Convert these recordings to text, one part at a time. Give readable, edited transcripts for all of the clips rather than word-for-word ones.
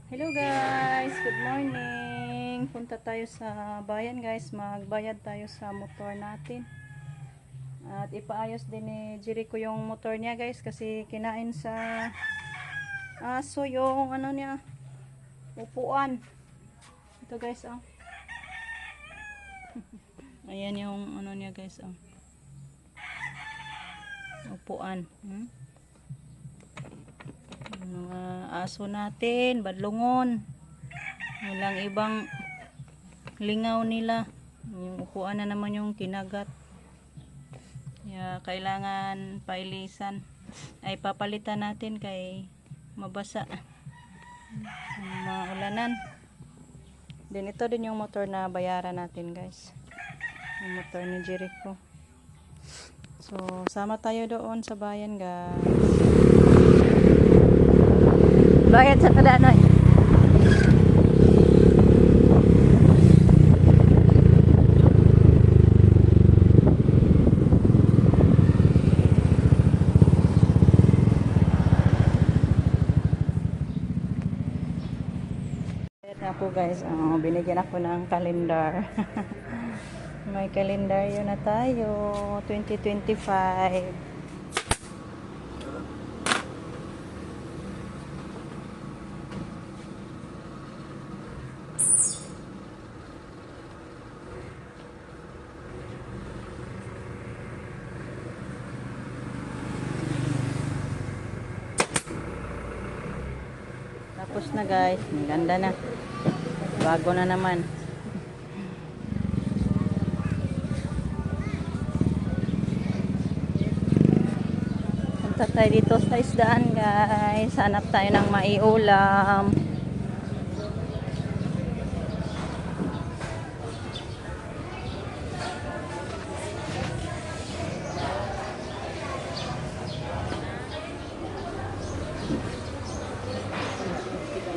Hello guys, good morning. Punta tayo sa bayan guys, magbayad tayo sa motor natin. At ipaayos din ni Jericho yung motor niya guys kasi kinain sa aso yung ano niya, upuan. Ito guys oh. Ayan yung ano niya guys oh. Upuan. Mga aso natin, badlungon. Walang ibang lingaw nila. Yung upuan na naman yung kinagat. Kaya kailangan pailisan. Ay papalitan natin kay mabasa. Maulanan. Din ito din yung motor na bayaran natin guys. Yung motor ni Jericho. So sama tayo doon sa bayan guys. Bayad sa Tadanoy. Ako guys, binigyan ako ng kalendar. May kalendaryo na tayo 2025. Tapos na guys, maganda na. Bago na naman. Punta tayo dito sa isdaan guys. Hanap tayo ng maiulam.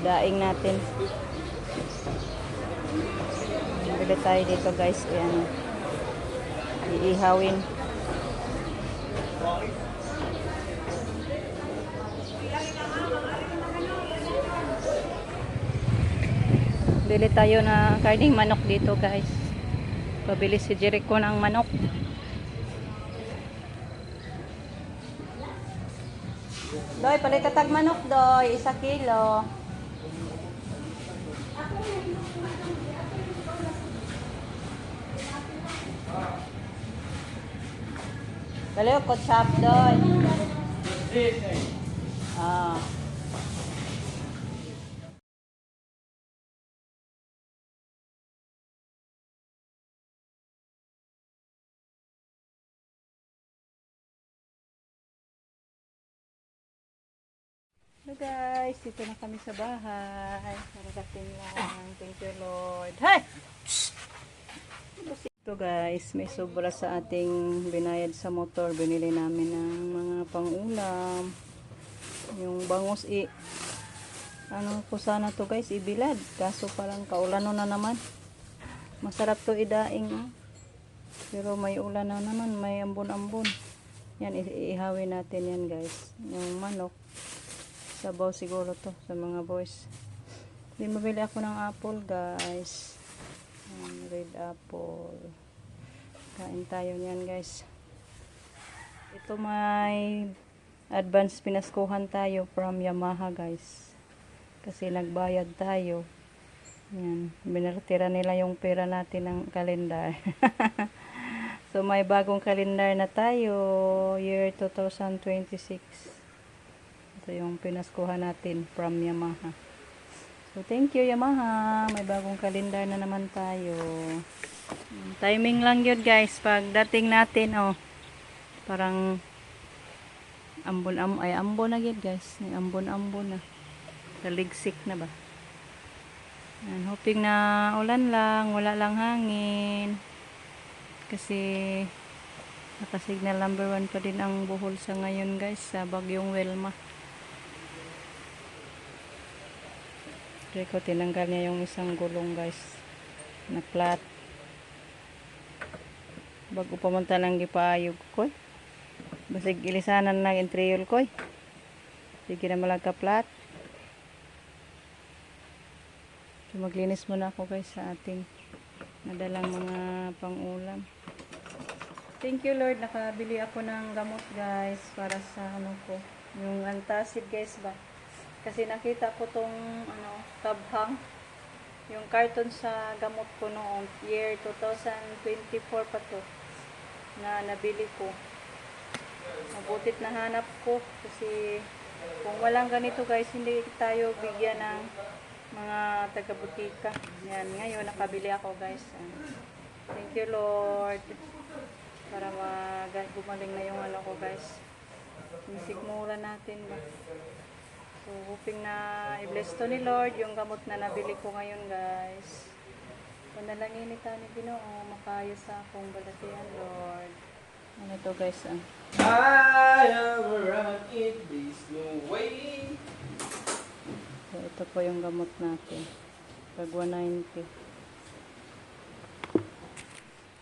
Daing natin. Bili tayo dito guys. Ayan. Iihawin. Bili tayo na karning manok dito guys. Pabili si Jericho ng manok. Doy, palitatag manok doy. 1 kilo. Dali ko chop doy. Ah. Hello guys, dito na kami sa bahay. Naragating lang. Thank you Lord. Hey! Ito guys, may sobra sa ating binayad sa motor. Binili namin ng mga pang-ulam. Yung bangus ano ko sana to guys, ibilad. Kaso parang kaulano na naman. Masarap to idaing. Pero may ulan na naman, may ambon-ambon. Yan, iihawin natin yan guys. Yung manok. Sabaw siguro to sa mga boys. Then mabili ako ng apple guys. Red apple. Kain tayo niyan guys. Ito may advance pinaskuhan tayo from Yamaha guys. Kasi nagbayad tayo. Yan. Binartira nila yung pera natin ng kalendar. So may bagong kalendar na tayo. Year 2026. Ito yung pinaskuhan natin from Yamaha. So, thank you Yamaha. May bagong kalendar na naman tayo. Timing lang yun guys. Pag dating natin, parang ambon na yun guys. May ambon na. Taligsik na ba? And hoping na ulan lang. Wala lang hangin. Kasi naka-signal number 1 pa din ang Bohol sa ngayon guys. Sa Bagyong Wilma. Ko tinanggal niya yung isang gulong guys na flat bago pumunta lang gipaayog ko basig ilisanan na intriol ko sige na malagka flat So, maglinis muna ako guys sa ating nadalang mga pang-ulam. Thank you Lord, nakabili ako ng gamot guys para sa ano ko, yung antacid guys ba. Kasi nakita ko tong kabhang, yung carton sa gamot ko noong year 2024 pa to na nabili ko. Mabutit na hanap ko kasi kung walang ganito guys, hindi tayo bigyan ng mga taga-butika. Yan, ngayon nakabili ako guys. Thank you Lord. Para gumaling na yung ano ko guys. Yung sigmura natin ba. So, hoping na i-bless to ni Lord yung gamot na nabili ko ngayon guys. Panalangin ni Tani Ginoo, makayos sa akong balatian Lord. Ano to guys I am around it this new way. So, ito po yung gamot natin. Pag 190.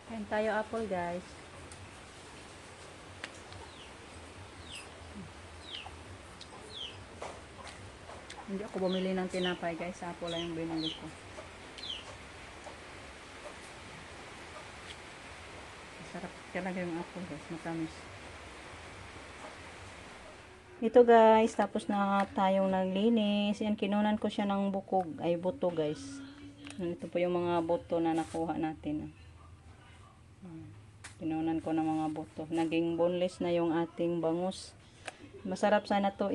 Kain tayo apple guys. Hindi ako bumili ng tinapay guys. Apple lang yung binili ko. Masarap talaga yung apple guys. Matamis. Ito guys. Tapos na tayong naglinis. Yan, kinunan ko siya ng bukog. Ay, buto guys. Ito po yung mga buto na nakuha natin. Kinunan ko ng mga buto. Naging boneless na yung ating bangus. Masarap sana to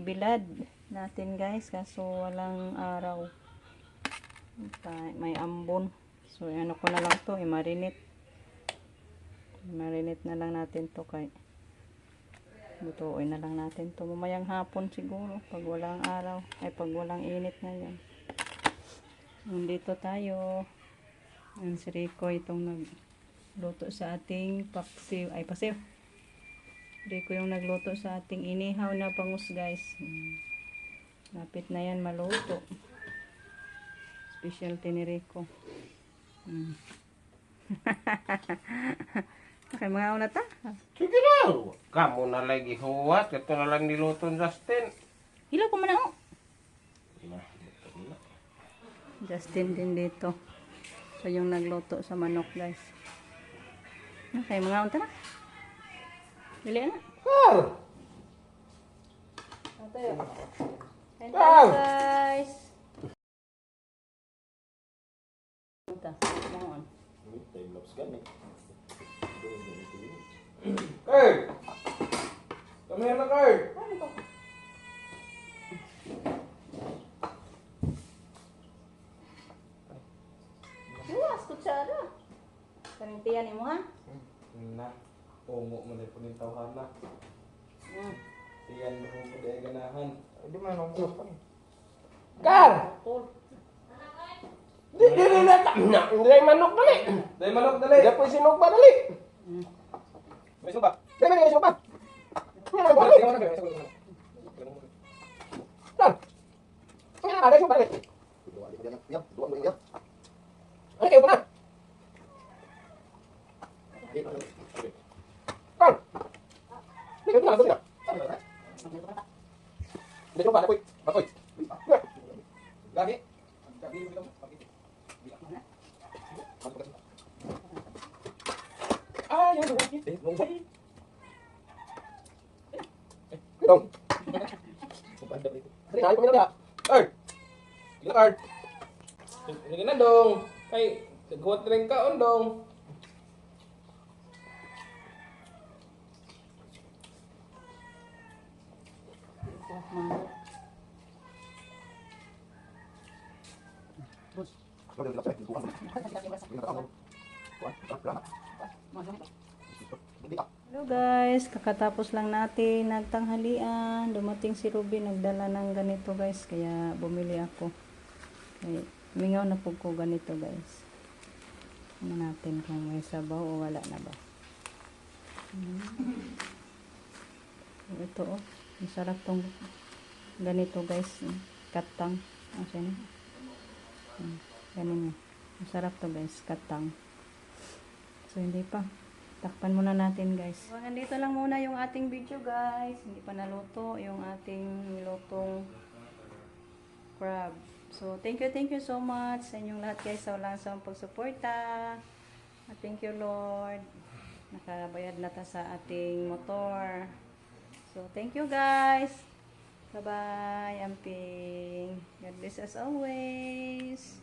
bilad natin guys, kaso walang araw. May ambon. So ano ko na lang to, marinate. Marinate na lang natin to kay butuin na lang natin to mamayang hapon siguro pag walang araw, ay pag walang init ngayon. Nandito tayo. Ang si Rico itong nagluto sa ating paksiw, ay pasiw. Rico yung nagluto sa ating inihaw na bangus guys. Lapit na yan maluto. Specialty ni Rico. Okay, mga una ta. Sige na. Kamu na lagi huwat. Ito na lang niluto ni Justin. Hilaw ko man ako. Nah, Justin din dito. So yung nagluto sa manok guys. Okay, mga unta na. Bili na. Carl! Ito yun. And guys. Unta. Mga on. Carl! Come here na, Carl! Yuwas, kutsara. Kanintiyan mo ha? Na, ungo mo na po ng tawhan na. Tiyan mo po dahil ganahan. Di man ang gusto pa. Carl! Di na dahil manok dali. Dahil manok dali. Dahil po sinok pa dali. May sinok pa? Dahil may sinok pa. Carl! Ano sinok pa dali? Ano kayo pa na? Carl! Hindi ka na, dali na. Hindi sinok pa, nakoy. Nakoy. Lagi. Ah, yan. Dong. Dali, nahay ko na. Card. Gila card. Sige na dong. Ay, nagkuhat rin ka on dong. Hello guys, kakatapos lang natin nagtanghalian. Dumating si Ruby, nagdala ng ganito guys, kaya bumili ako. Okay, mingaw na po ko ganito guys. Ano natin kung may sabaw o wala na ba. Ito oh, masarap tong ganito guys. Katang. Asan na? Ganun yun. Masarap to guys, katang. So hindi pa. Takpan muna natin guys. So, nandito lang muna yung ating video guys. Hindi pa naluto yung ating nilutong crabs. So, thank you so much sa inyong lahat guys sa walang sawang pagsuporta. At thank you Lord. Nakabayad na ta sa ating motor. So, thank you guys. Bye-bye, Amping. God bless us always.